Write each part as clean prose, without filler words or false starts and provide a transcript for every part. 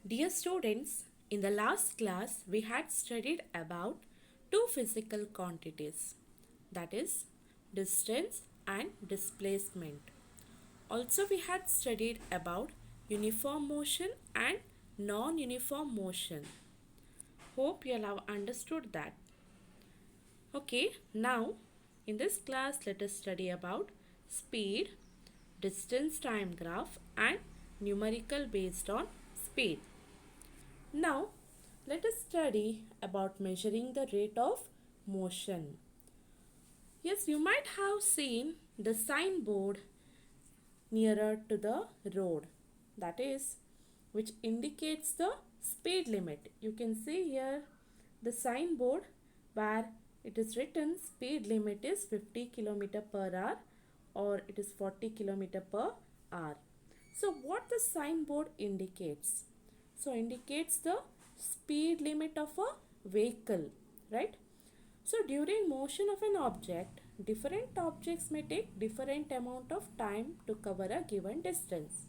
Dear students, in the last class we had studied about two physical quantities, that is distance and displacement. Also we had studied about uniform motion and non-uniform motion. Hope you all have understood that. Okay, now in this class let us study about speed, distance time graph and numerical based on speed. Now, let us study about measuring the rate of motion. Yes, you might have seen the signboard nearer to the road, that is, which indicates the speed limit. You can see here the signboard where it is written speed limit is 50 km per hour or it is 40 km per hour. So, what the signboard indicates? So indicates the speed limit of a vehicle, right? So during motion of an object, different objects may take different amount of time to cover a given distance.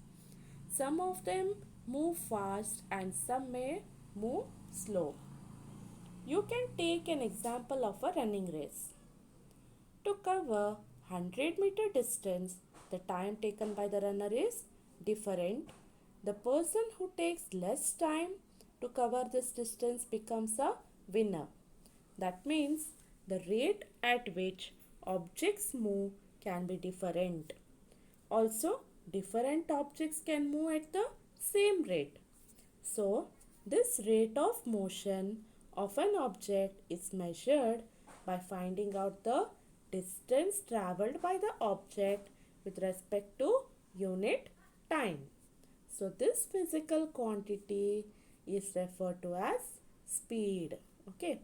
Some of them move fast and some may move slow. You can take an example of a running race. To cover 100-meter distance, the time taken by the runner is different. The person who takes less time to cover this distance becomes a winner. That means the rate at which objects move can be different. Also, different objects can move at the same rate. So, this rate of motion of an object is measured by finding out the distance traveled by the object with respect to unit time. So, this physical quantity is referred to as speed. Okay.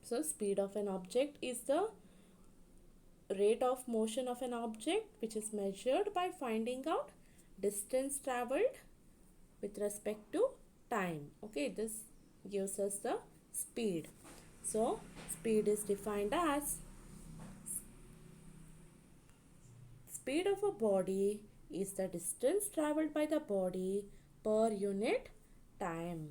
So, speed of an object is the rate of motion of an object which is measured by finding out distance traveled with respect to time. Okay, this gives us the speed. So, speed is defined as speed of a body is the distance traveled by the body per unit time,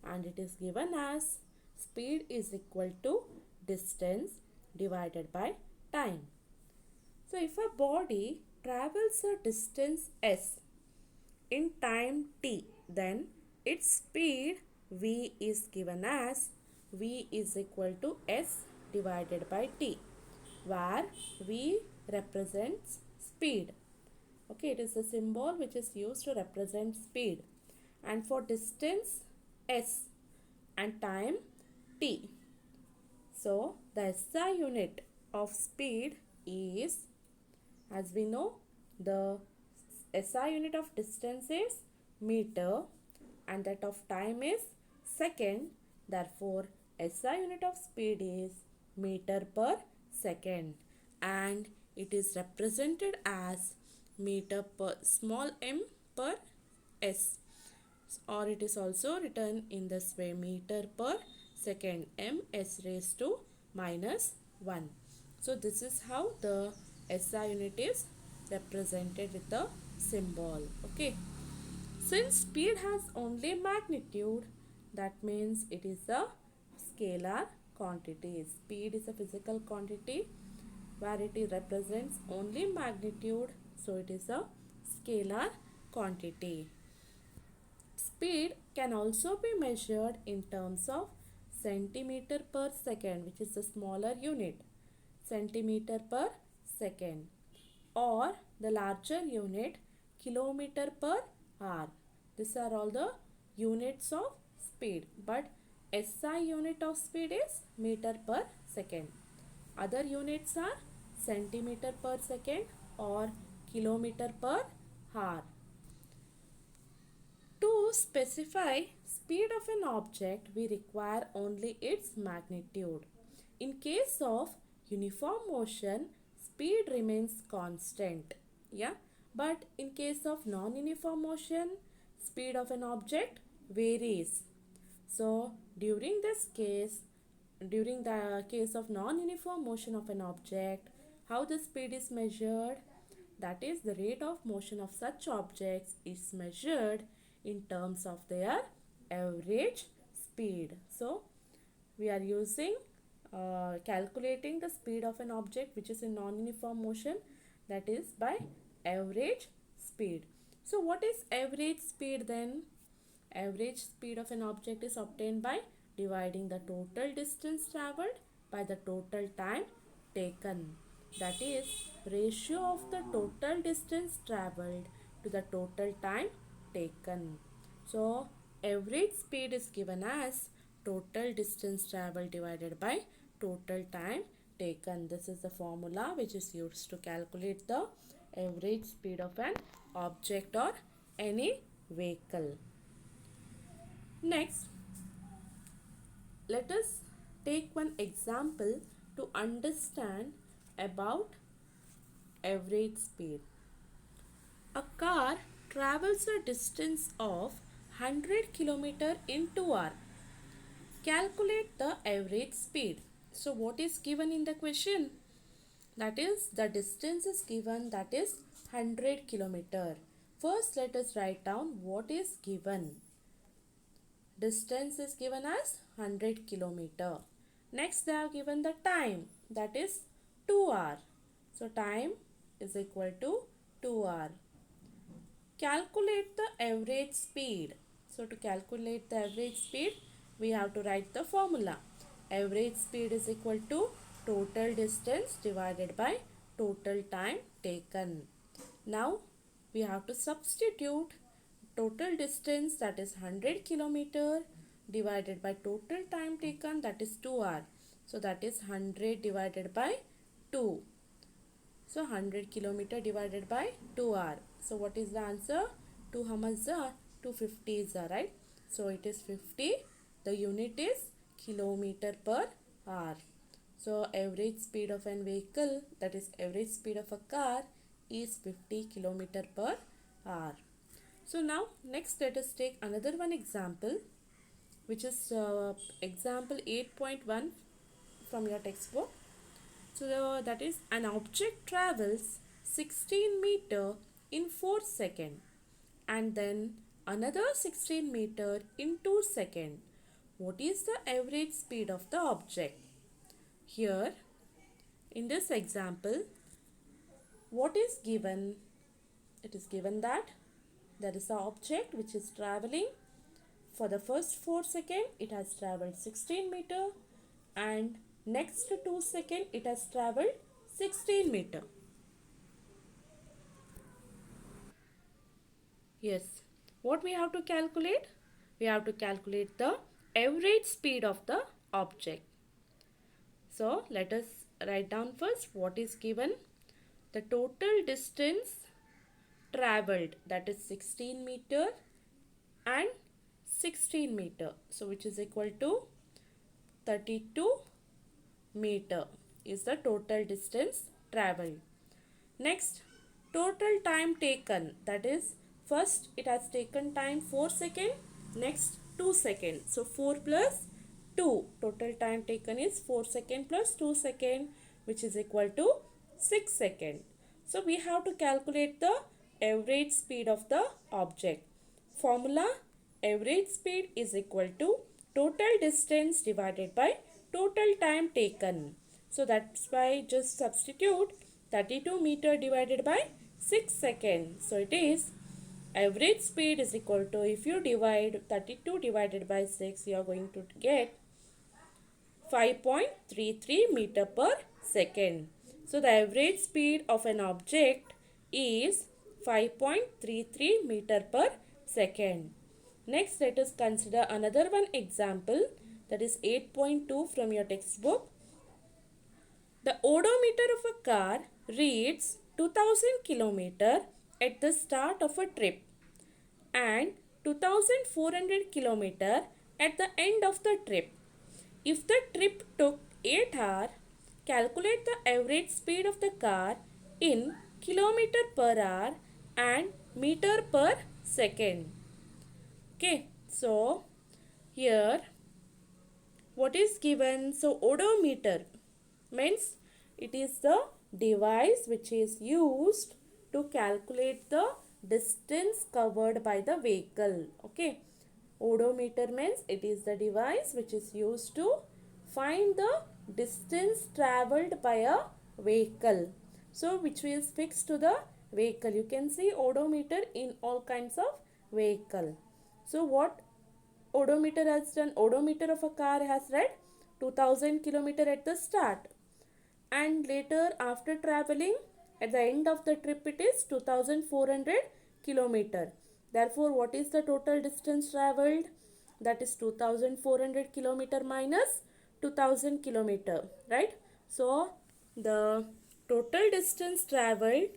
and it is given as speed is equal to distance divided by time. So, if a body travels a distance s in time t, then its speed v is given as v is equal to s divided by t, where v represents speed. Okay, it is a symbol which is used to represent speed. And for distance s and time t, so the SI unit of speed is, as we know, the SI unit of distance is meter and that of time is second. Therefore, SI unit of speed is meter per second and it is represented as meter per small m per s, or it is also written in this way, meter per second, m s raised to minus 1. So this is how the SI unit is represented with the symbol. Okay, since speed has only magnitude, that means it is a scalar quantity. Speed is a physical quantity where it represents only magnitude, so it is a scalar quantity. Speed can also be measured in terms of centimeter per second, which is the smaller unit, centimeter per second, or the larger unit, kilometer per hour. These are all the units of speed, but SI unit of speed is meter per second. Other units are centimeter per second or kilometer per hour. To specify speed of an object, we require only its magnitude. In case of uniform motion, speed remains constant. Yeah, but in case of non-uniform motion, speed of an object varies. So, during the case of non-uniform motion of an object, how the speed is measured? That is, the rate of motion of such objects is measured in terms of their average speed. So we are using calculating the speed of an object which is in non-uniform motion, that is by average speed. So what is average speed then? Average speed of an object is obtained by dividing the total distance travelled by the total time taken. That is ratio of the total distance travelled to the total time taken. So average speed is given as total distance travelled divided by total time taken. This is the formula which is used to calculate the average speed of an object or any vehicle. Next, let us take one example to understand about average speed. A car travels a distance of 100 km in 2 hours. Calculate the average speed. So what is given in the question? That is, the distance is given, that is 100 km. First let us write down what is given. Distance is given as 100 km. Next they have given the time, that is 2 hours. So time is equal to 2 hours. Calculate the average speed. So to calculate the average speed, we have to write the formula. Average speed is equal to total distance divided by total time taken. Now we have to substitute total distance, that is 100 km, divided by total time taken, that is 2 hours. So that is 100 divided by 2. So 100 km divided by 2 hours. So what is the answer? 2 how much are? 250 is right? So it is 50. The unit is kilometer per hour. So average speed of an vehicle, that is average speed of a car, is 50 km per hour. So now next let us take another one example, which is example 8.1 from your textbook. So that is, an object travels 16 meter in 4 seconds and then another 16 meter in 2 seconds. What is the average speed of the object? Here in this example, what is given? It is given that there is an object which is traveling. For the first 4 seconds, it has traveled 16 meter, and next 2 seconds, it has traveled 16 meter. Yes, what we have to calculate? We have to calculate the average speed of the object. So let us write down first what is given. The total distance traveled, that is 16 meter and 16 meter. So which is equal to 32 meter is the total distance traveled. Next, total time taken, that is first it has taken time 4 seconds, next 2 seconds. So 4 plus 2, total time taken is 4 seconds plus 2 seconds, which is equal to 6 seconds. So we have to calculate the average speed of the object. Formula: average speed is equal to total distance divided by total time taken. So that's why just substitute 32 meter divided by 6 seconds. So it is average speed is equal to, if you divide 32 divided by 6, you are going to get 5.33 meter per second. So the average speed of an object is 5.33 meter per second. Next, let us consider another one example, that is 8.2 from your textbook. The odometer of a car reads 2000 km at the start of a trip and 2400 km at the end of the trip. If the trip took 8 hours, calculate the average speed of the car in kilometer per hour and meter per second. Okay, so here what is given? So odometer means it is the device which is used to calculate the distance covered by the vehicle. Okay. Odometer means it is the device which is used to find the distance traveled by a vehicle. So which is fixed to the vehicle. You can see odometer in all kinds of vehicle. So what odometer has done? Odometer of a car has read 2000 kilometer at the start, and later after traveling at the end of the trip it is 2400 kilometer. Therefore what is the total distance traveled? That is 2400 kilometer minus 2000 kilometer, right? So the total distance traveled,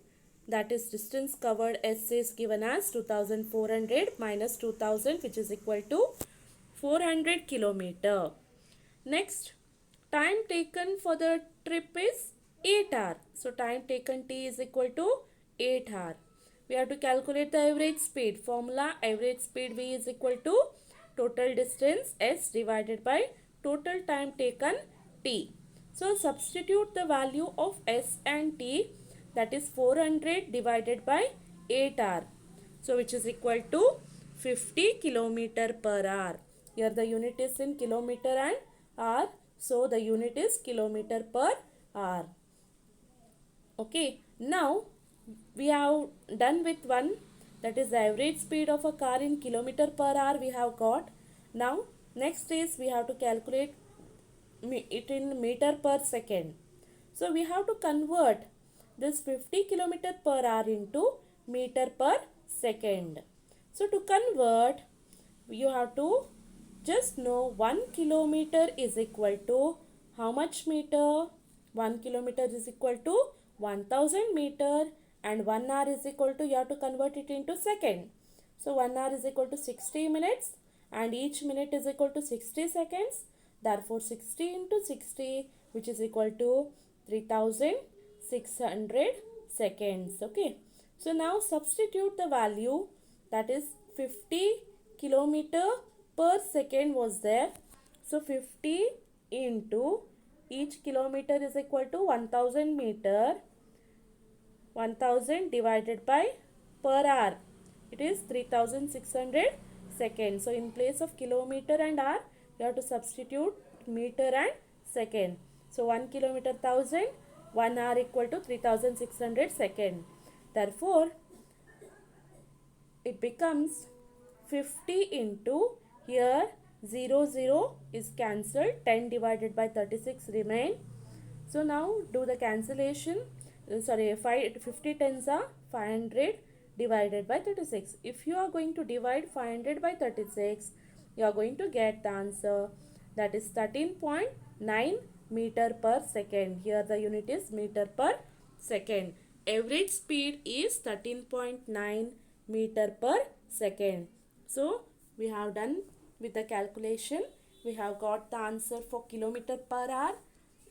that is distance covered, S is given as 2400 minus 2000, which is equal to 400 kilometer. Next, time taken for the trip is 8 hours. So time taken T is equal to 8 hours. We have to calculate the average speed. Formula: average speed V is equal to total distance S divided by total time taken T. So substitute the value of S and T, that is 400 divided by 8 hours. So which is equal to 50 kilometer per hour. Here the unit is in kilometer and hour. So the unit is kilometer per hour. Okay. Now we have done with one, that is the average speed of a car in kilometer per hour we have got. Now next is we have to calculate it in meter per second. So we have to convert this 50 kilometer per hour into meter per second. So to convert, you have to just know 1 kilometer is equal to how much meter? 1 kilometer is equal to 1000 meter, and 1 hour is equal to, you have to convert it into second. So 1 hour is equal to 60 minutes and each minute is equal to 60 seconds. Therefore 60 into 60, which is equal to 3600 seconds. Okay. So now substitute the value, that is 50 kilometer per second was there. So 50 into each kilometer is equal to 1000 meter. 1000 divided by per hour, it is 3600 seconds. So in place of kilometer and hour, you have to substitute meter and second. So 1 kilometer 1000, 1 hour equal to 3600 seconds. Therefore it becomes 50 into, here 0 is cancelled, 10 divided by 36 remain. So now do the cancellation. 50 tens are 500 divided by 36. If you are going to divide 500 by 36, you are going to get the answer, that is 13.9 meter per second. Here the unit is meter per second. Average speed is 13.9 meter per second. So we have done with the calculation. We have got the answer for kilometer per hour,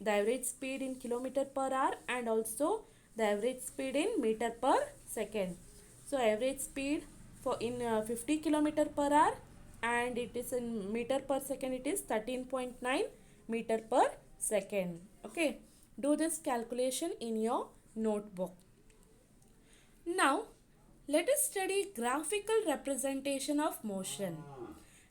the average speed in kilometer per hour, and also the average speed in meter per second. So average speed for in 50 kilometer per hour, and it is in meter per second, it is 13.9 meter per second. Okay. Do this calculation in your notebook. Now let us study graphical representation of motion.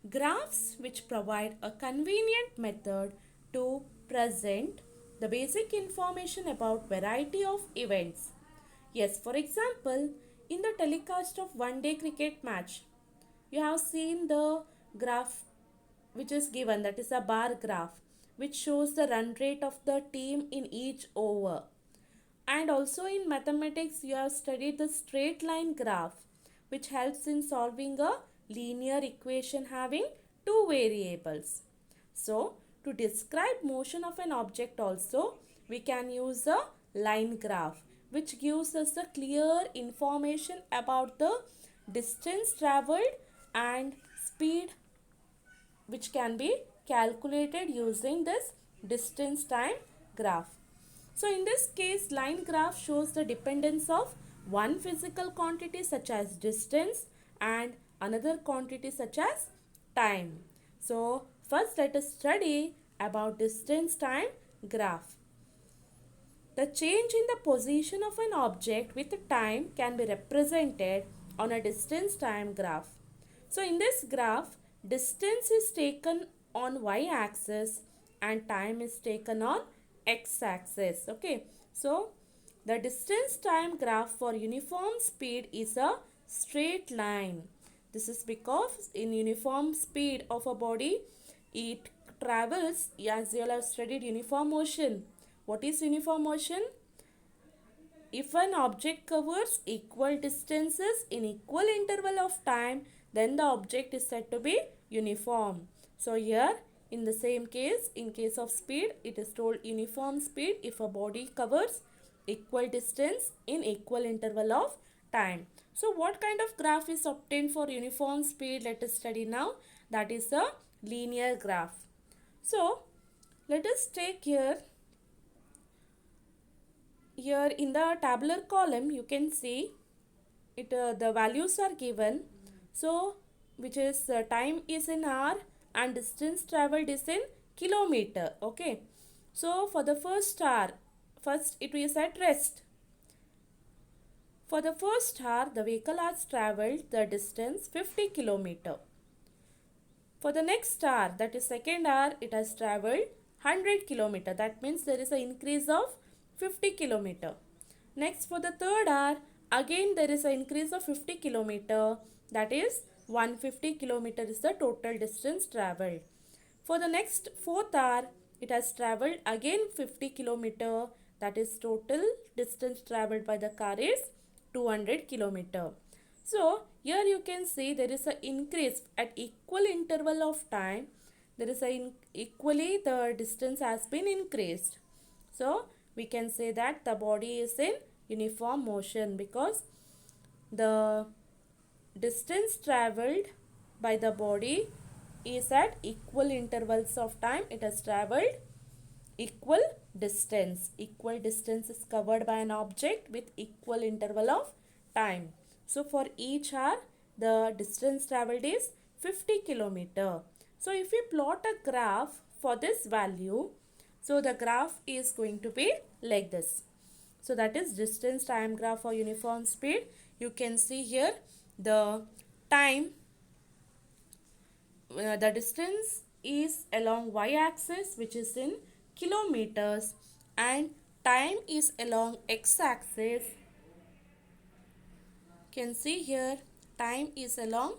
Graphs which provide a convenient method to present the basic information about variety of events. Yes, for example, in the telecast of one-day cricket match, you have seen the graph which is given, that is a bar graph, which shows the run rate of the team in each over. And also in mathematics, you have studied the straight line graph, which helps in solving a linear equation having two variables. So to describe motion of an object also, we can use a line graph, which gives us the clear information about the distance traveled and speed, which can be calculated using this distance time graph. So in this case, line graph shows the dependence of one physical quantity such as distance and another quantity such as time. So first let us study about distance time graph. The change in the position of an object with time can be represented on a distance time graph. So in this graph, distance is taken on y-axis and time is taken on x-axis. Okay, so the distance time graph for uniform speed is a straight line. This is because in uniform speed of a body, it travels, as you all have studied, uniform motion. What is uniform motion? If an object covers equal distances in equal interval of time, then the object is said to be uniform. So here in the same case, in case of speed, it is told uniform speed if a body covers equal distance in equal interval of time. So what kind of graph is obtained for uniform speed? Let us study now. That is a linear graph. So let us take here in the tabular column you can see it the values are given. So which is time is in hour and distance traveled is in kilometer. Okay, so for the first hour, first it is at rest. For the first hour the vehicle has traveled the distance 50 kilometer. For the next hour, that is second hour, it has traveled 100 kilometer. That means there is an increase of 50 kilometer. Next, for the third hour, again there is an increase of 50 kilometer. That is 150 kilometer is the total distance traveled. For the next fourth hour, it has traveled again 50 kilometer. That is total distance traveled by the car is 200 kilometer. So here you can see there is an increase at equal interval of time. There is equally the distance has been increased. So we can say that the body is in uniform motion because the distance traveled by the body is at equal intervals of time. It has traveled equal distance. Equal distance is covered by an object with equal interval of time. So for each hour, the distance traveled is 50 kilometer. So if we plot a graph for this value, so the graph is going to be like this. So that is distance time graph for uniform speed. You can see here the time, the distance is along y-axis which is in kilometers and time is along x-axis. Can see here time is along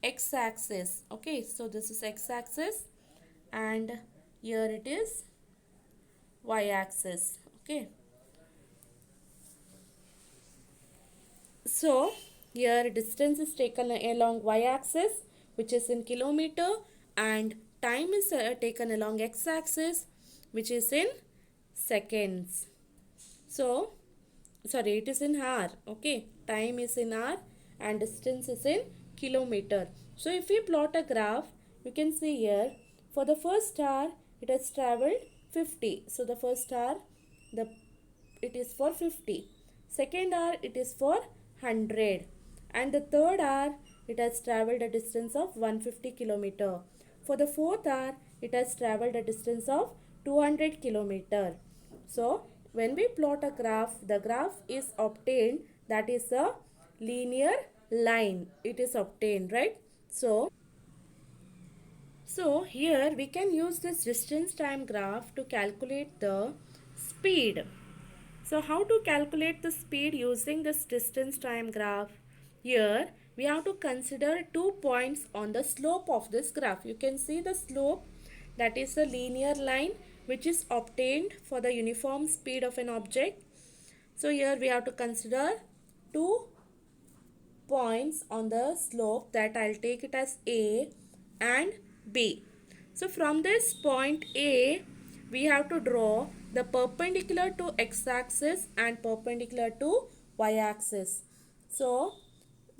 x-axis. Okay, so this is x-axis and here it is y-axis. Okay, so here distance is taken along y-axis which is in kilometer and time is taken along x-axis which is in seconds. So sorry, it is in hour. Okay, time is in hour and distance is in kilometer. So if we plot a graph, you can see here for the first hour it has traveled 50. So the first hour it is for 50. Second hour it is for 100 and the third hour it has traveled a distance of 150 kilometer. For the fourth hour it has traveled a distance of 200 kilometer. So when we plot a graph, the graph is obtained, that is a linear line. It is obtained, right? So here we can use this distance time graph to calculate the speed. So how to calculate the speed using this distance time graph? Here we have to consider 2 points on the slope of this graph. You can see the slope, that is a linear line which is obtained for the uniform speed of an object. So here we have to consider 2 points on the slope, that I'll take it as A and B. So from this point A, we have to draw the perpendicular to x-axis and perpendicular to y-axis. So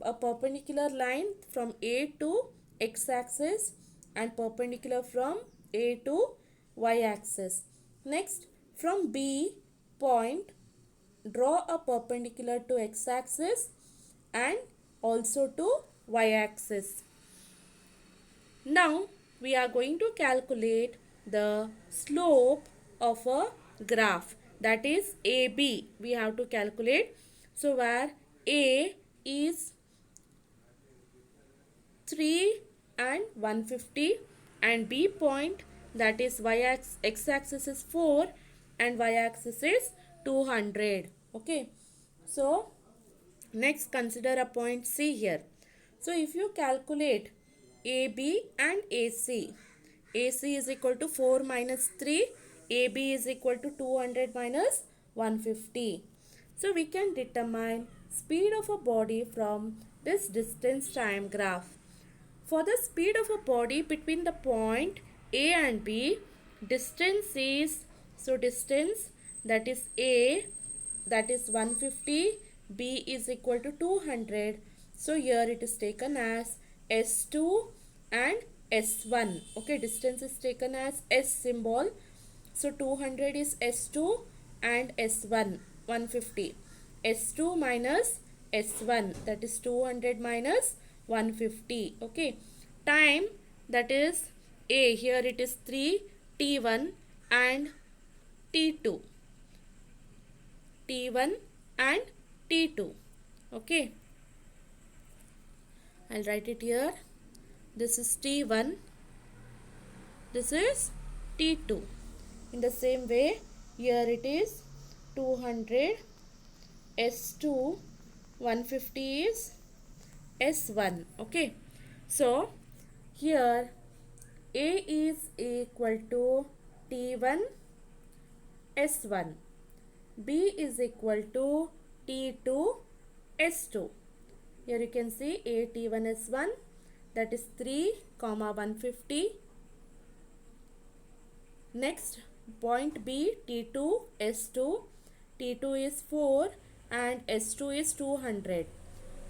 a perpendicular line from A to x-axis and perpendicular from A to y-axis. Next, from B point, draw a perpendicular to x-axis and also to y-axis. Now we are going to calculate the slope of a graph, that is AB. We have to calculate. So where A is 3 and 150, and B point, that is x-axis is 4 and y-axis is 200. Okay, so next consider a point C here. So if you calculate AB and AC, AC is equal to 4 minus 3, AB is equal to 200 minus 150. So we can determine speed of a body from this distance time graph. For the speed of a body between the point A and B, distance is, so distance, that is A, that is 150, B is equal to 200. So here it is taken as S2 and S1. Okay, distance is taken as S symbol. So 200 is S2 and S1, 150. S2 minus S1, that is 200 minus 150. Okay, time, that is A, here it is 3, T1 and T2. T1 and T2. Okay, I'll write it here. This is T1, this is T2. In the same way, here it is 200, S2, 150 is S1. Okay, so here A is equal to T1 S1, B is equal to T2 S2. Here you can see A T1 S1, that is 3, 150. Next point B T2 S2, T2 is 4 and S2 is 200.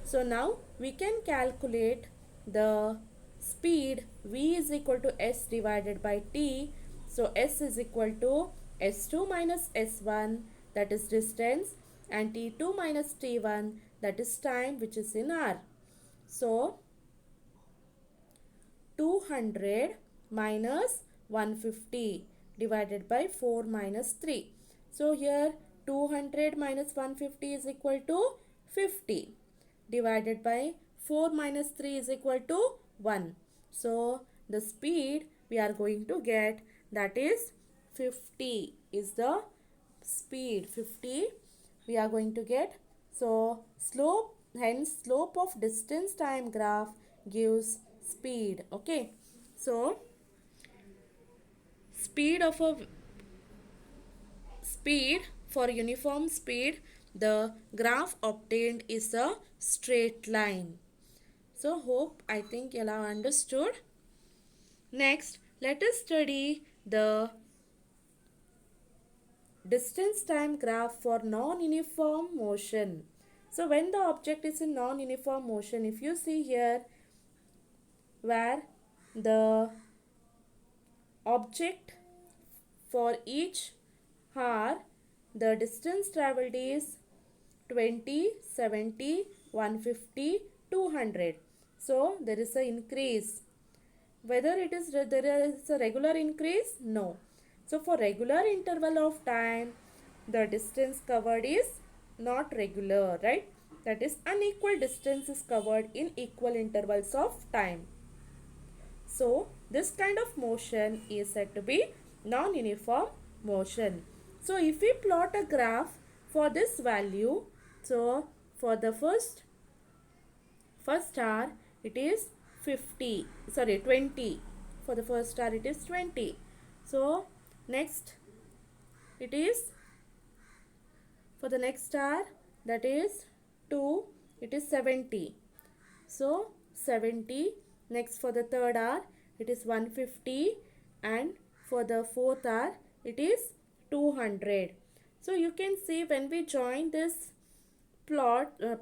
So now we can calculate the speed. V is equal to S divided by T. So S is equal to S2 minus S1, that is distance, and T2 minus T1, that is time, which is in R. So 200 minus 150 divided by 4 minus 3. So here 200 minus 150 is equal to 50 divided by 4 minus 3 is equal to 1. So the speed we are going to get, that is 50 is the speed. 50 we are going to get. So slope, hence slope of distance time graph gives speed. Okay, so speed for uniform speed, the graph obtained is a straight line. So hope, I think you have understood. Next, let us study the distance time graph for non-uniform motion. So when the object is in non-uniform motion, if you see here where the object for each hour, the distance traveled is 20, 70, 150, 200. So there is an increase. Whether there is a regular increase? No. So for regular interval of time, the distance covered is not regular, right? That is, unequal distance is covered in equal intervals of time. So this kind of motion is said to be non-uniform motion. So if we plot a graph for this value, so for the first hour it is 20. For the first hour it is 20. So next it is, for the next hour, that is 2, it is 70. So 70. Next for the third hour it is 150, and for the fourth hour it is 200. So you can see when we join this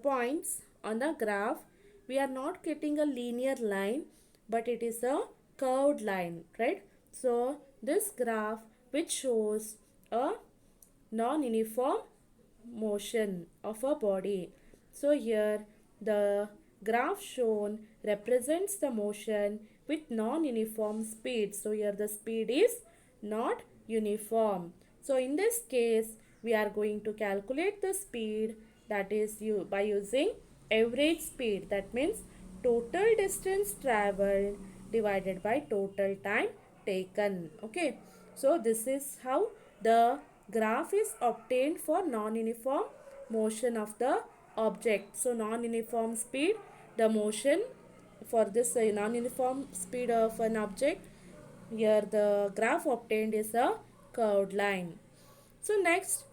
points on the graph, we are not getting a linear line, but it is a curved line, right? So this graph which shows a non-uniform motion of a body. So here the graph shown represents the motion with non-uniform speed. So here the speed is not uniform. So in this case we are going to calculate the speed, that is by using average speed. That means total distance traveled divided by total time taken. Okay, so this is how the graph is obtained for non-uniform motion of the object. So non-uniform speed, the motion for this non-uniform speed of an object, here the graph obtained is a curved line. So next,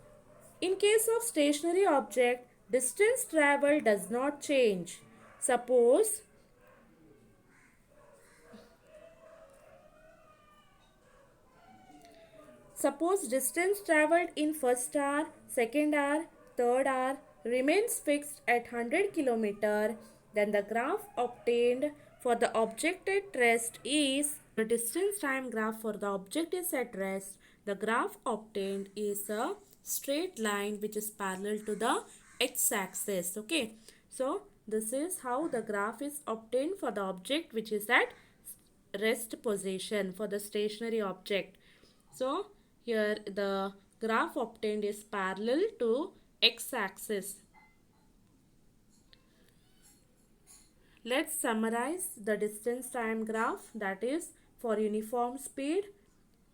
in case of stationary object, distance traveled does not change. Suppose distance traveled in first hour, second hour, third hour remains fixed at 100 km, then the graph obtained for the object at rest is the distance time graph for the object is at rest. The graph obtained is a straight line which is parallel to the x-axis. Okay, so this is how the graph is obtained for the object which is at rest position for the stationary object. So here the graph obtained is parallel to x-axis. Let's summarize the distance time graph. That is, for uniform speed,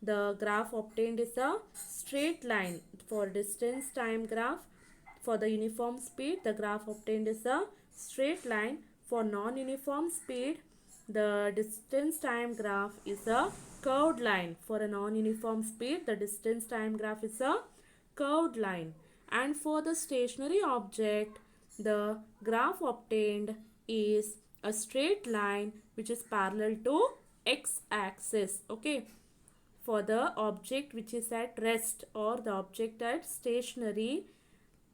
the graph obtained is a straight line. For distance time graph, for the uniform speed, the graph obtained is a straight line. For non-uniform speed, the distance time graph is a curved line. For a non-uniform speed, the distance time graph is a curved line. And for the stationary object, the graph obtained is a straight line which is parallel to x-axis. Okay, for the object which is at rest or the object at stationary,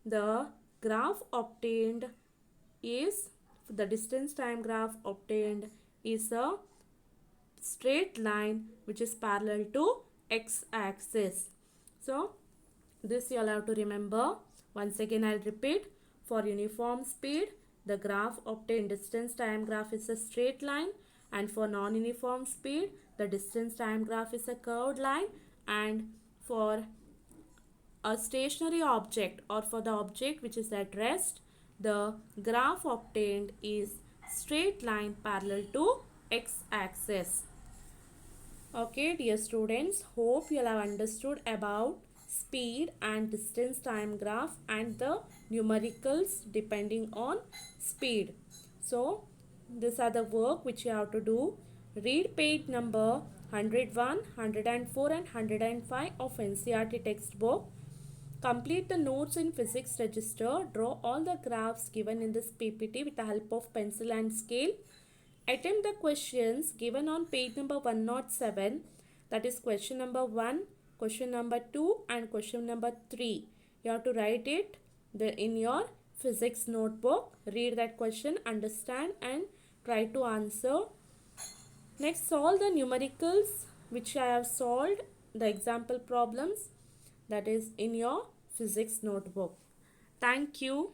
the graph obtained is, the distance time graph obtained is a straight line which is parallel to x-axis. So this you all have to remember. Once again I'll repeat. For uniform speed, the graph obtained distance time graph is a straight line, and for non-uniform speed, the distance time graph is a curved line, and for a stationary object or for the object which is at rest, the graph obtained is straight line parallel to x-axis. Okay, dear students, hope you have understood about speed and distance time graph and the numericals depending on speed. So these are the work which you have to do. Read page number 101, 104 and 105 of NCERT textbook. Complete the notes in physics register. Draw all the graphs given in this PPT with the help of pencil and scale. Attempt the questions given on page number 107, that is question number 1, question number 2 and question number 3. You have to write it in your physics notebook. Read that question, understand and try to answer. Next, solve the numericals which I have solved, the example problems, that is in your physics notebook. Thank you.